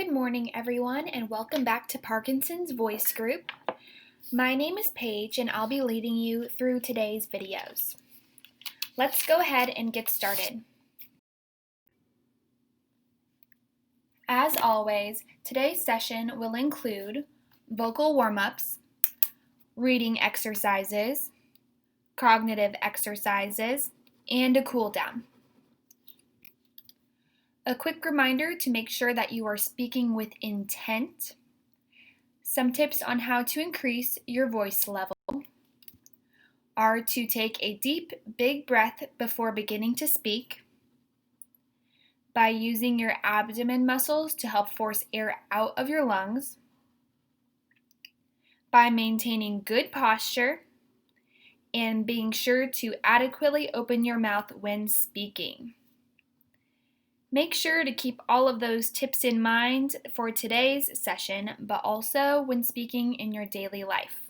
Good morning, everyone, and welcome back to Parkinson's Voice Group. My name is Paige, and I'll be leading you through today's videos. Let's go ahead and get started. As always, today's session will include vocal warm-ups, reading exercises, cognitive exercises, and a cool down. A quick reminder to make sure that you are speaking with intent. Some tips on how to increase your voice level are to take a deep, big breath before beginning to speak, by using your abdomen muscles to help force air out of your lungs, by maintaining good posture, and being sure to adequately open your mouth when speaking. Make sure to keep all of those tips in mind for today's session, but also when speaking in your daily life.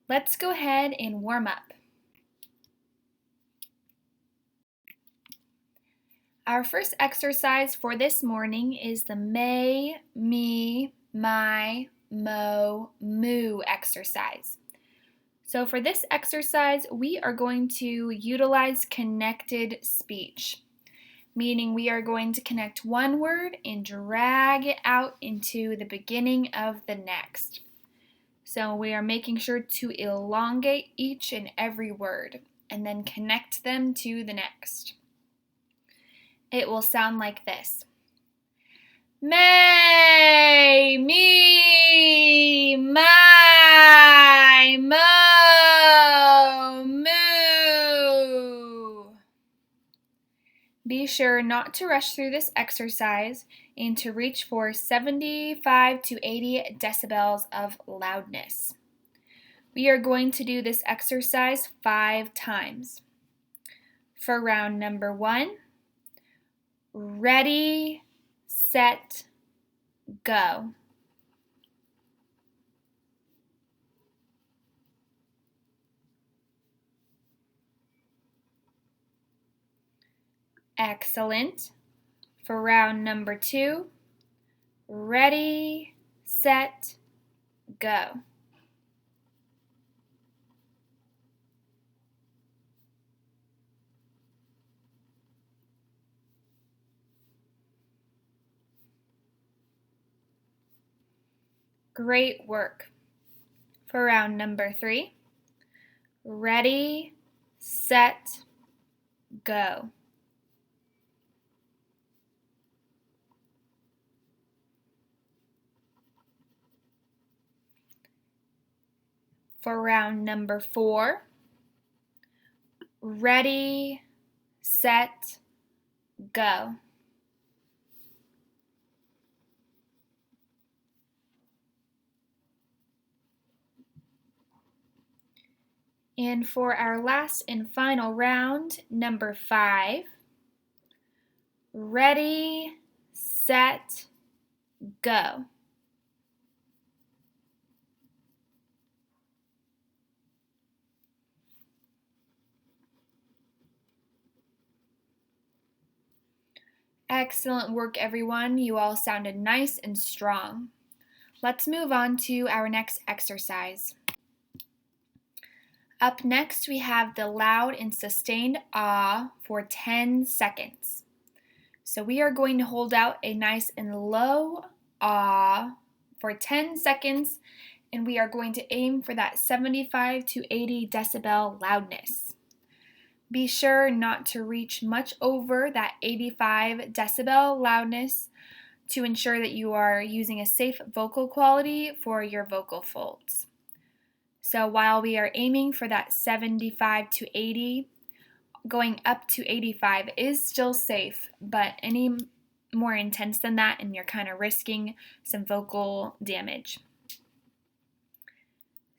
Let's go ahead and warm up. Our first exercise for this morning is the may, me, my, mo, moo exercise. So for this exercise, we are going to utilize connected speech, meaning we are going to connect one word and drag it out into the beginning of the next. So we are making sure to elongate each and every word and then connect them to the next. It will sound like this. May, me, my, mo, moo. Be sure not to rush through this exercise and to reach for 75 to 80 decibels of loudness. We are going to do this exercise 5 times. For round number 1, ready, set, go. Excellent. For round number 2, ready, set, go. Great work. For round number 3, ready, set, go. For round number 4, ready, set, go. And for our last and final round, number 5, ready, set, go. Excellent work, everyone. You all sounded nice and strong. Let's move on to our next exercise. Up next, we have the loud and sustained ah for 10 seconds. So we are going to hold out a nice and low ah for 10 seconds, and we are going to aim for that 75 to 80 decibel loudness. Be sure not to reach much over that 85 decibel loudness to ensure that you are using a safe vocal quality for your vocal folds. So while we are aiming for that 75 to 80, going up to 85 is still safe, but any more intense than that and you're kind of risking some vocal damage.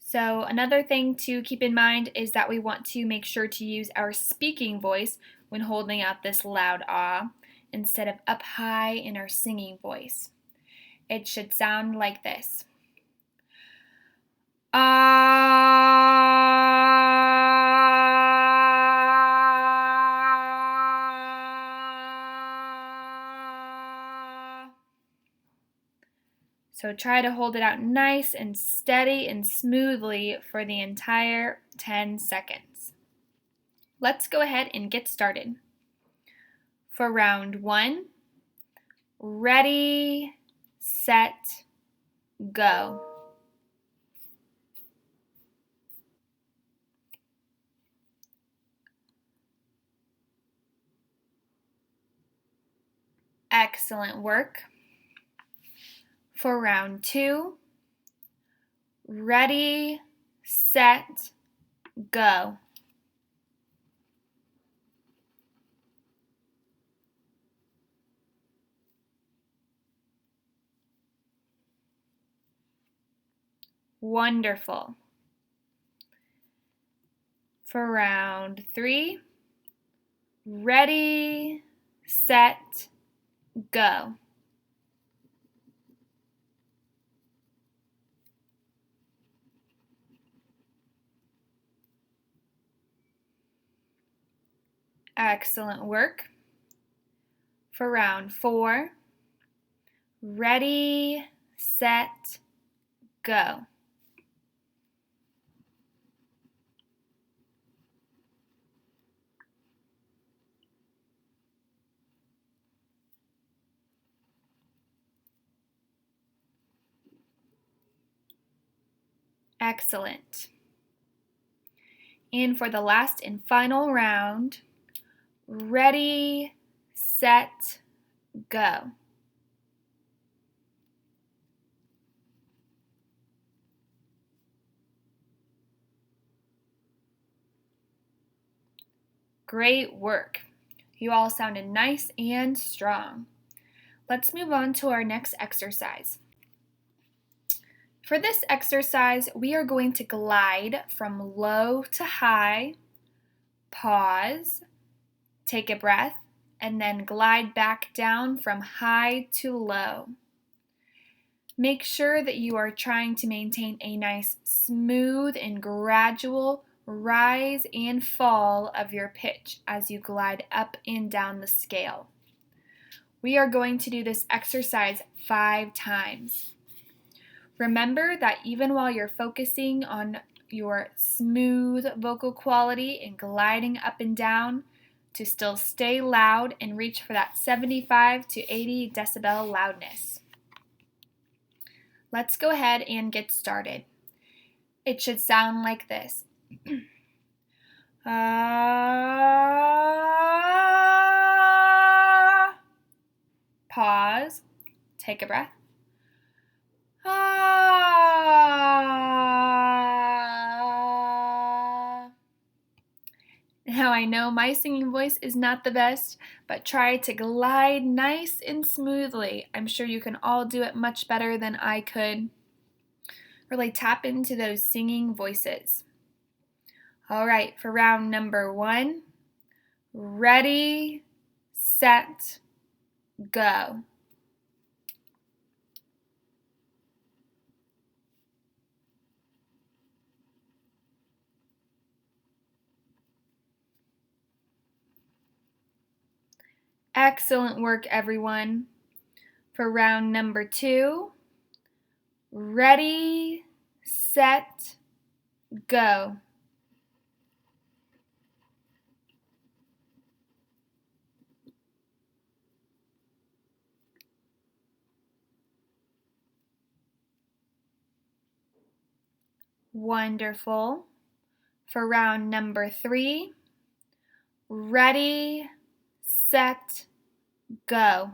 So another thing to keep in mind is that we want to make sure to use our speaking voice when holding out this loud ah instead of up high in our singing voice. It should sound like this. Ah. So try to hold it out nice and steady and smoothly for the entire 10 seconds. Let's go ahead and get started. For round 1, ready, set, go. Excellent work. For round 2, ready, set, go. Wonderful. For round 3, ready, set, go. Excellent work. For round 4, ready, set, go. Excellent. And for the last and final round, ready, set, go. Great work. You all sounded nice and strong. Let's move on to our next exercise. For this exercise, we are going to glide from low to high, pause, take a breath, and then glide back down from high to low. Make sure that you are trying to maintain a nice, smooth, and gradual rise and fall of your pitch as you glide up and down the scale. We are going to do this exercise 5 times. Remember that even while you're focusing on your smooth vocal quality and gliding up and down, to still stay loud and reach for that 75 to 80 decibel loudness. Let's go ahead and get started. It should sound like this. Pause, take a breath. Now I know my singing voice is not the best, but try to glide nice and smoothly. I'm sure you can all do it much better than I could. Really tap into those singing voices. All right, for round number 1, ready, set, go. Excellent work, everyone. For round number 2, ready, set, go. Wonderful. For round number 3, ready, set, go.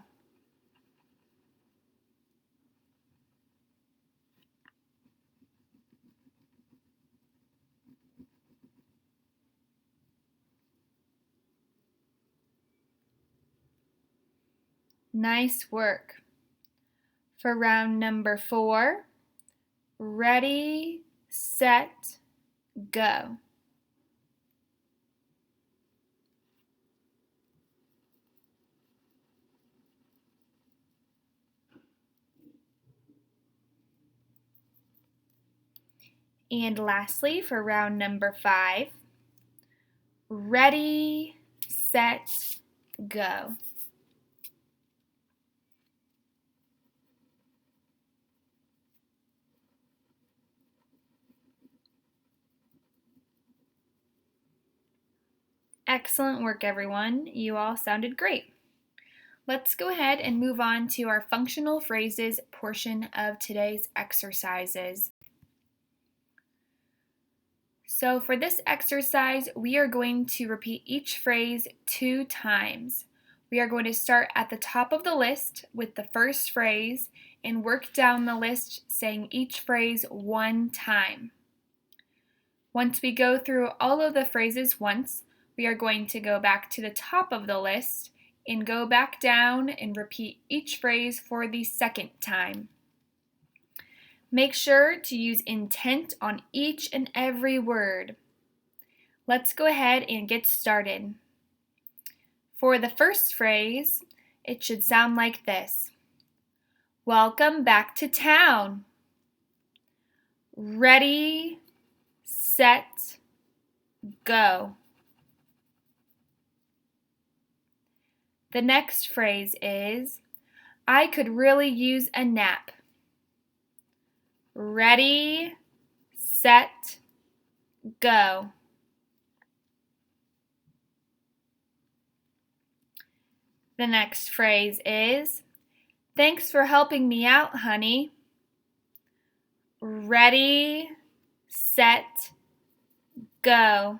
Nice work. For round number 4, ready, set, go. And lastly, for round number 5, ready, set, go. Excellent work, everyone. You all sounded great. Let's go ahead and move on to our functional phrases portion of today's exercises. So for this exercise, we are going to repeat each phrase 2 times. We are going to start at the top of the list with the first phrase and work down the list saying each phrase 1 time. Once we go through all of the phrases once, we are going to go back to the top of the list and go back down and repeat each phrase for the second time. Make sure to use intent on each and every word. Let's go ahead and get started. For the first phrase, it should sound like this. Welcome back to town. Ready, set, go. The next phrase is, I could really use a nap. Ready, set, go. The next phrase is, thanks for helping me out, honey. Ready, set, go.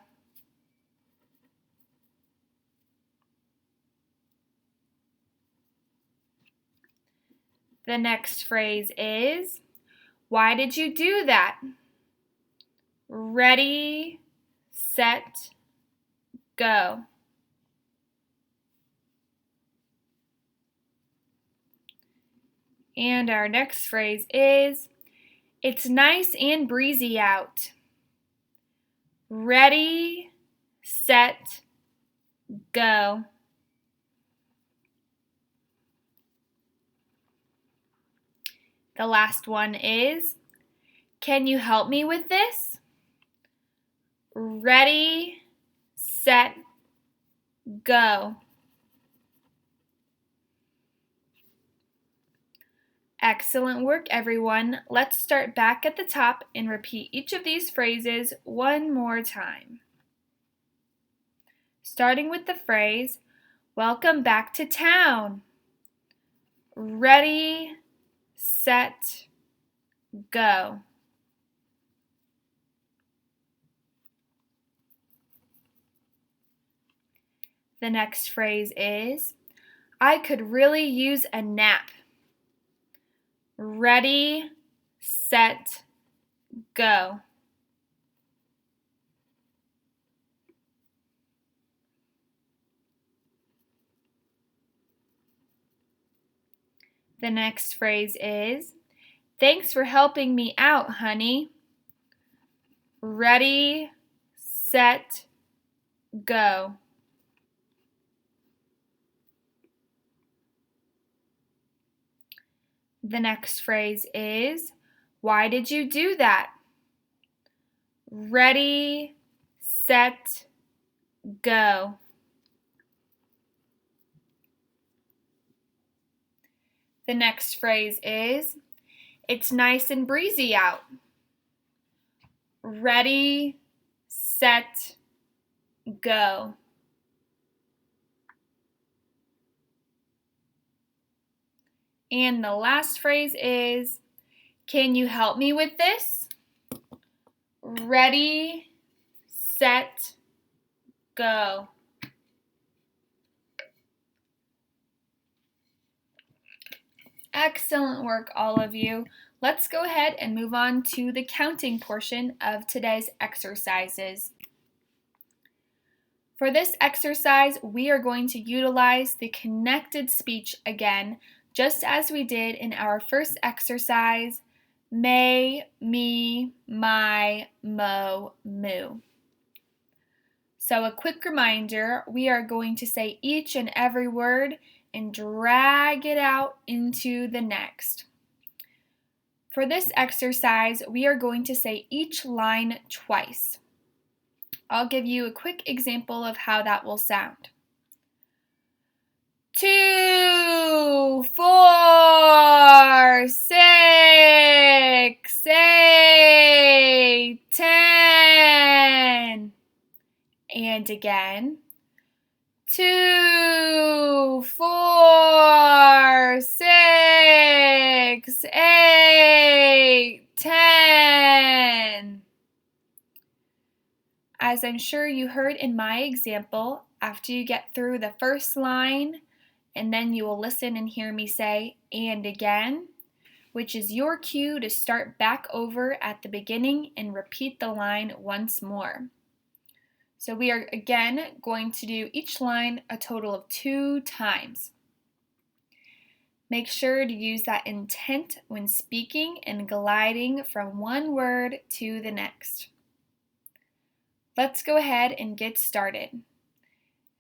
The next phrase is, why did you do that? Ready, set, go. And our next phrase is, it's nice and breezy out. Ready, set, go. The last one is, can you help me with this? Ready, set, go. Excellent work, everyone. Let's start back at the top and repeat each of these phrases one more time. Starting with the phrase, welcome back to town. Ready, set, go. The next phrase is, I could really use a nap. Ready, set, go. The next phrase is, thanks for helping me out, honey. Ready, set, go. The next phrase is, why did you do that? Ready, set, go. The next phrase is, it's nice and breezy out. Ready, set, go. And the last phrase is, can you help me with this? Ready, set, go. Excellent work, all of you. Let's go ahead and move on to the counting portion of today's exercises. For this exercise, we are going to utilize the connected speech again, just as we did in our first exercise, may, me, my, mo, moo. So a quick reminder, we are going to say each and every word and drag it out into the next. For this exercise, we are going to say each line twice. I'll give you a quick example of how that will sound. 2, 4, 6, 8, 10. And again. 2, 4, 6, 8, 10. As I'm sure you heard in my example, after you get through the first line, and then you will listen and hear me say, and again, which is your cue to start back over at the beginning and repeat the line once more. So we are again going to do each line a total of 2 times. Make sure to use that intent when speaking and gliding from one word to the next. Let's go ahead and get started.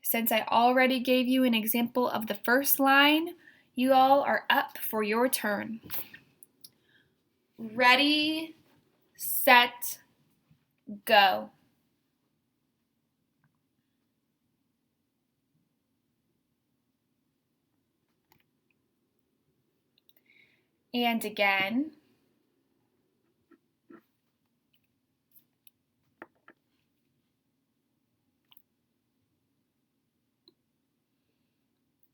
Since I already gave you an example of the first line, you all are up for your turn. Ready, set, go. And again.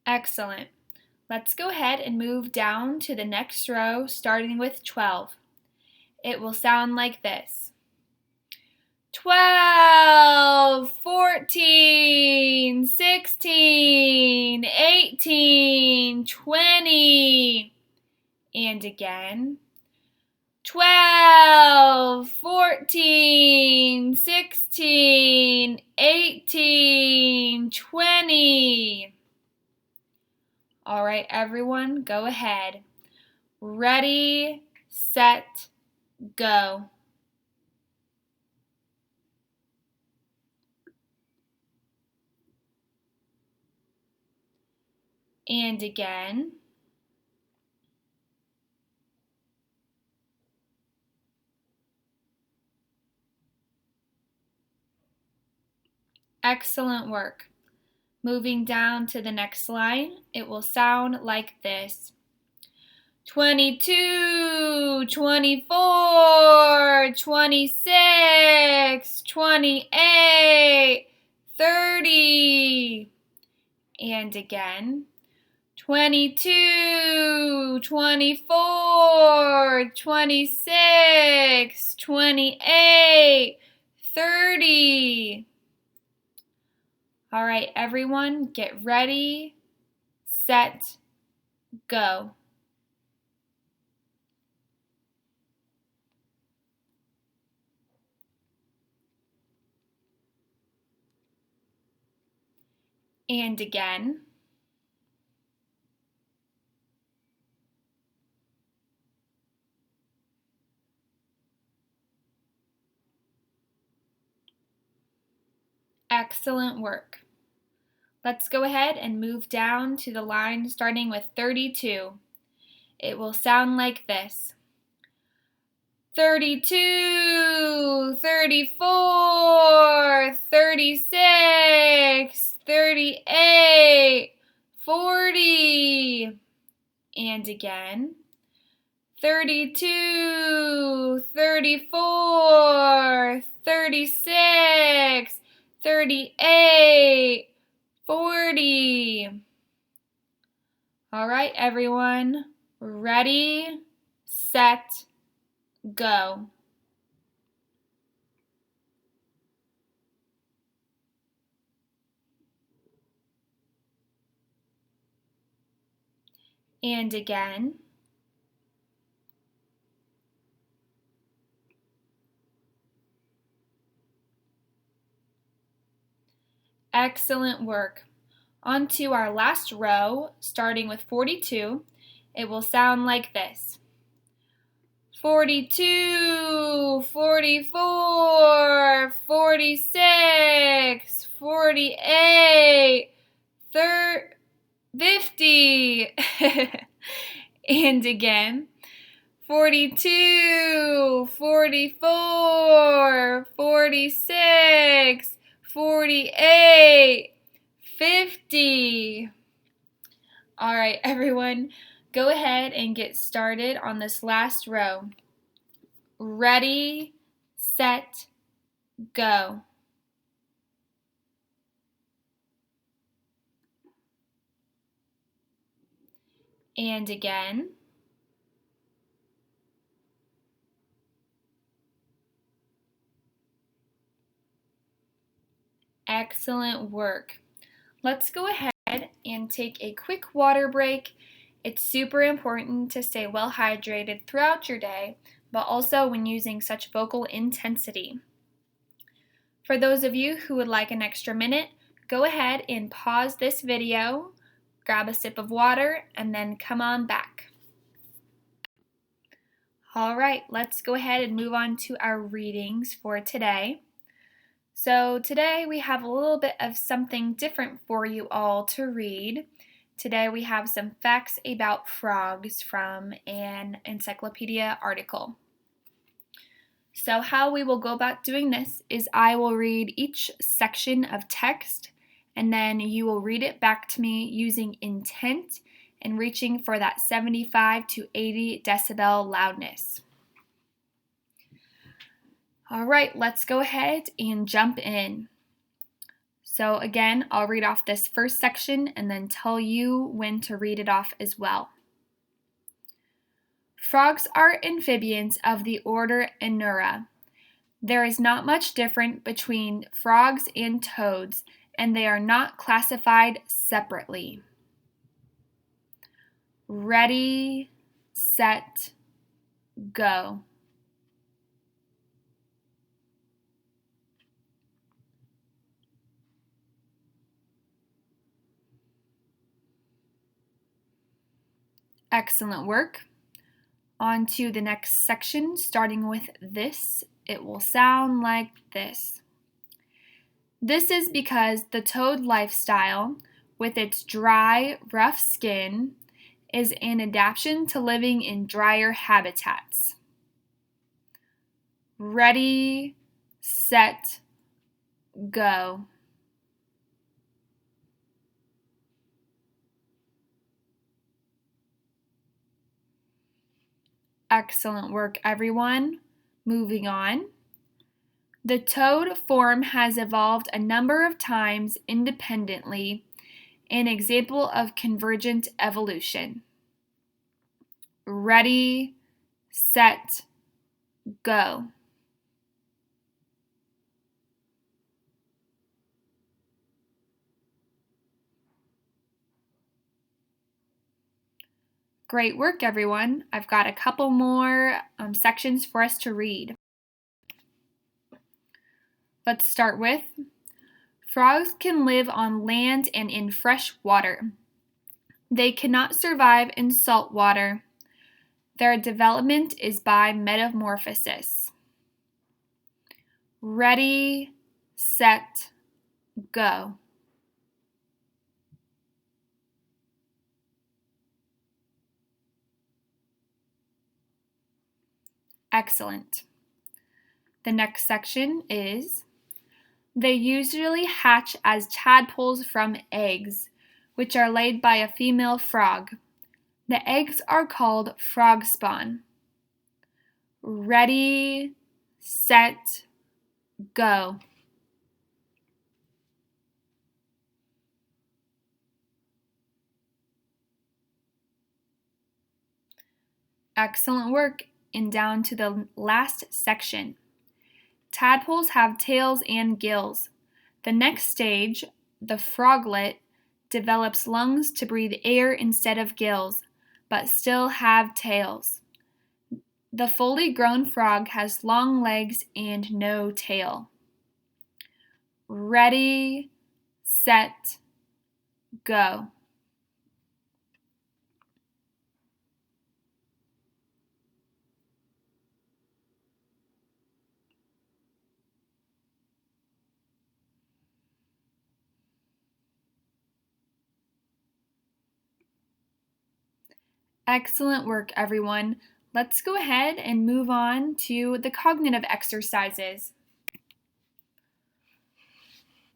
Excellent. Let's go ahead and move down to the next row, starting with 12. It will sound like this. 12, 14, 16, 18, 20. And again. 12, 14, 16, 18, 20. All right, everyone, go ahead. Ready, set, go. And again. Excellent work. Moving down to the next line, it will sound like this. 22, 24, 26, 28, 30. And again. 22, 24, 26, 28, 30. All right, everyone, get ready, set, go. And again. Excellent work. Let's go ahead and move down to the line starting with 32. It will sound like this. 32, 34, 36, 38, 40. And again. 32, 34, 36, 38, 40. All right, everyone. Ready, set, go. And again. Excellent work. On to our last row, starting with 42. It will sound like this. 42, 44, 46, 48, 50. And again. 42, 44, 46, 48, 50. All right, everyone, go ahead and get started on this last row. Ready, set, go. And again. Excellent work. Let's go ahead and take a quick water break. It's super important to stay well hydrated throughout your day, but also when using such vocal intensity. For those of you who would like an extra minute, go ahead and pause this video, grab a sip of water, and then come on back. All right, let's go ahead and move on to our readings for today. So today we have a little bit of something different for you all to read. Today we have some facts about frogs from an encyclopedia article. So how we will go about doing this is I will read each section of text and then you will read it back to me using intent and reaching for that 75 to 80 decibel loudness. All right, let's go ahead and jump in. So again, I'll read off this first section and then tell you when to read it off as well. Frogs are amphibians of the order Anura. There is not much difference between frogs and toads, and they are not classified separately. Ready, set, go. Excellent work. On to the next section, starting with this. It will sound like this. This is because the toad lifestyle, with its dry, rough skin, is an adaptation to living in drier habitats. Ready, set, go. Excellent work, everyone. Moving on. The toad form has evolved a number of times independently, an example of convergent evolution. Ready, set, go. Great work, everyone. I've got a couple more sections for us to read. Let's start with frogs can live on land and in fresh water. They cannot survive in salt water. Their development is by metamorphosis. Ready, set, go. Excellent. The next section is they usually hatch as tadpoles from eggs, which are laid by a female frog. The eggs are called frog spawn. Ready, set, go. Excellent work. And down to the last section. Tadpoles have tails and gills. The next stage, the froglet, develops lungs to breathe air instead of gills, but still have tails. The fully grown frog has long legs and no tail. Ready, set, go. Excellent work, everyone. Let's go ahead and move on to the cognitive exercises.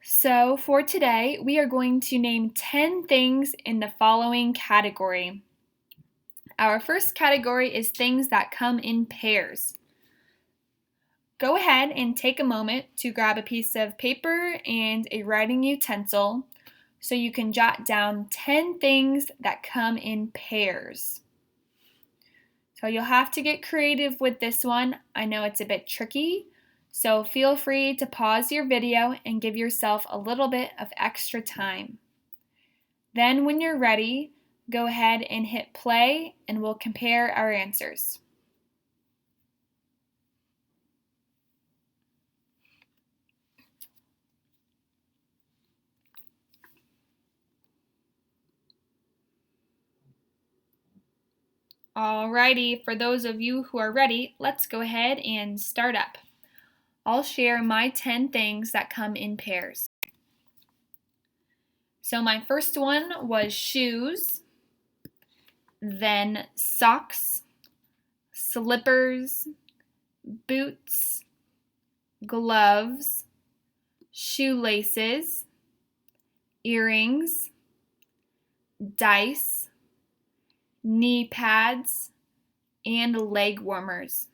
So for today, we are going to name 10 things in the following category. Our first category is things that come in pairs. Go ahead and take a moment to grab a piece of paper and a writing utensil. So you can jot down 10 things that come in pairs. So you'll have to get creative with this one. I know it's a bit tricky, so feel free to pause your video and give yourself a little bit of extra time. Then when you're ready, go ahead and hit play and we'll compare our answers. Alrighty, for those of you who are ready, let's go ahead and start up. I'll share my 10 things that come in pairs. So my first one was shoes, then socks, slippers, boots, gloves, shoelaces, earrings, dice, knee pads, and leg warmers.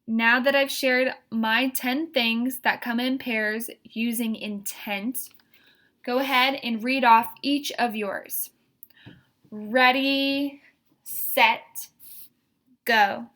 Now that I've shared my 10 things that come in pairs using intent, go ahead and read off each of yours. Ready, set, go.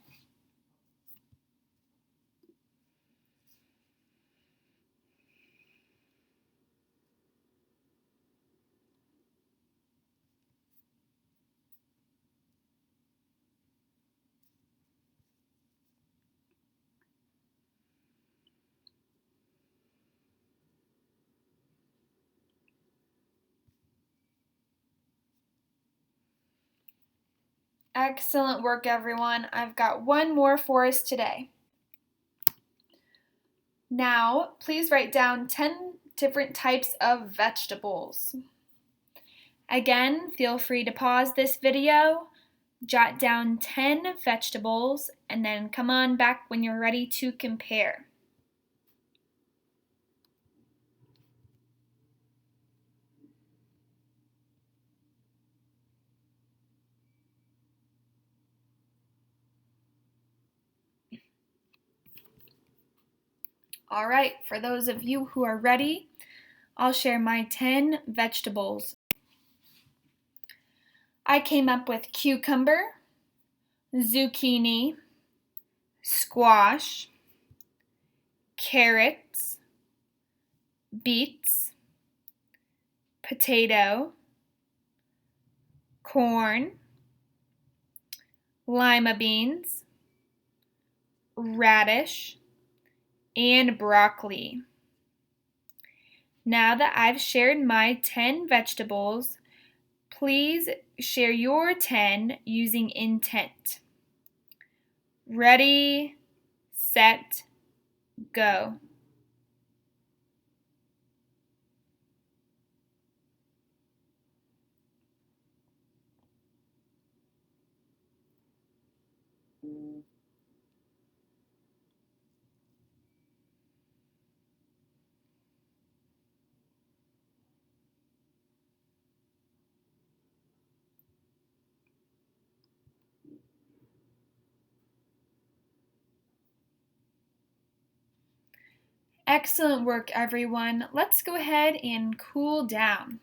Excellent work, everyone. I've got one more for us today. Now, please write down 10 different types of vegetables. Again, feel free to pause this video, jot down 10 vegetables, and then come on back when you're ready to compare. All right, for those of you who are ready, I'll share my 10 vegetables. I came up with cucumber, zucchini, squash, carrots, beets, potato, corn, lima beans, radish, and broccoli. Now that I've shared my 10 vegetables, please share your 10 using intent. Ready, set, go. Excellent work, everyone. Let's go ahead and cool down.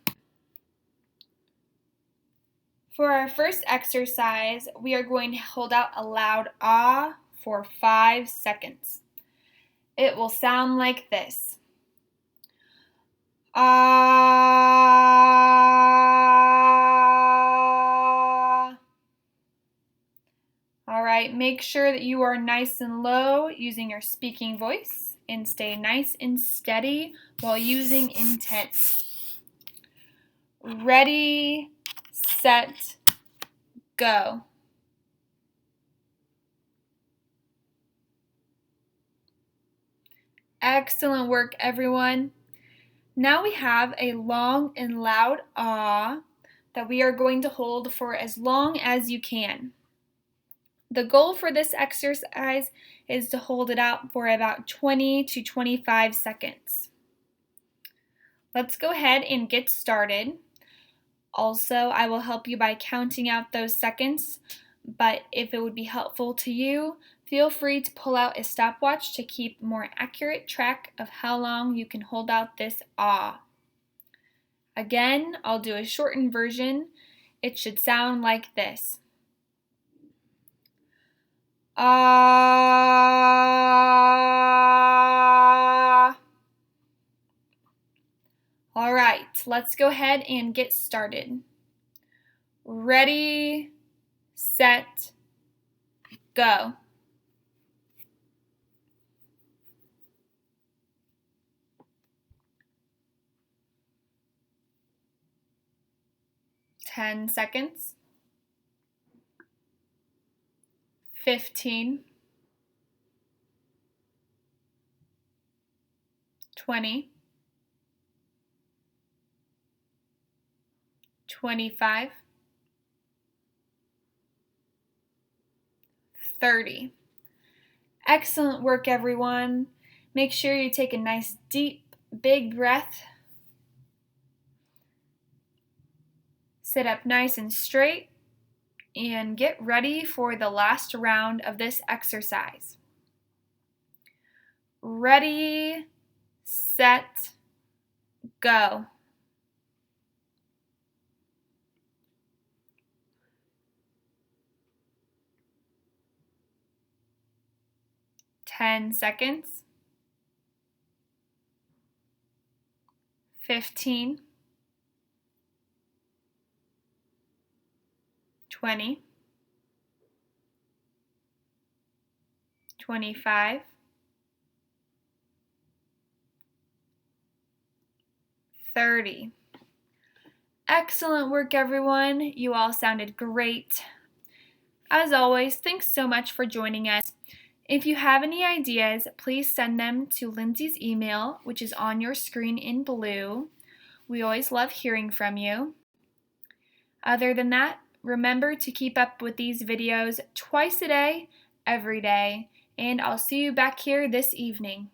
For our first exercise, we are going to hold out a loud ah for 5 seconds. It will sound like this. Ah. All right, make sure that you are nice and low using your speaking voice and stay nice and steady while using intent. Ready, set, go. Excellent work, everyone. Now we have a long and loud ah that we are going to hold for as long as you can. The goal for this exercise is to hold it out for about 20 to 25 seconds. Let's go ahead and get started. Also, I will help you by counting out those seconds, but if it would be helpful to you, feel free to pull out a stopwatch to keep more accurate track of how long you can hold out this ah. Again, I'll do a shortened version. It should sound like this. Ah. All right, let's go ahead and get started. Ready, set, go. Ten seconds. 15. 20. 25. 30. Excellent work, everyone. Make sure you take a nice, deep, big breath. Sit up nice and straight and get ready for the last round of this exercise. Ready, set, go. Ten seconds. 15. 20. 25. 30. Excellent work, everyone. You all sounded great. As always, thanks so much for joining us. If you have any ideas, please send them to Lindsay's email, which is on your screen in blue. We always love hearing from you. Other than that, remember to keep up with these videos twice a day, every day, and I'll see you back here this evening.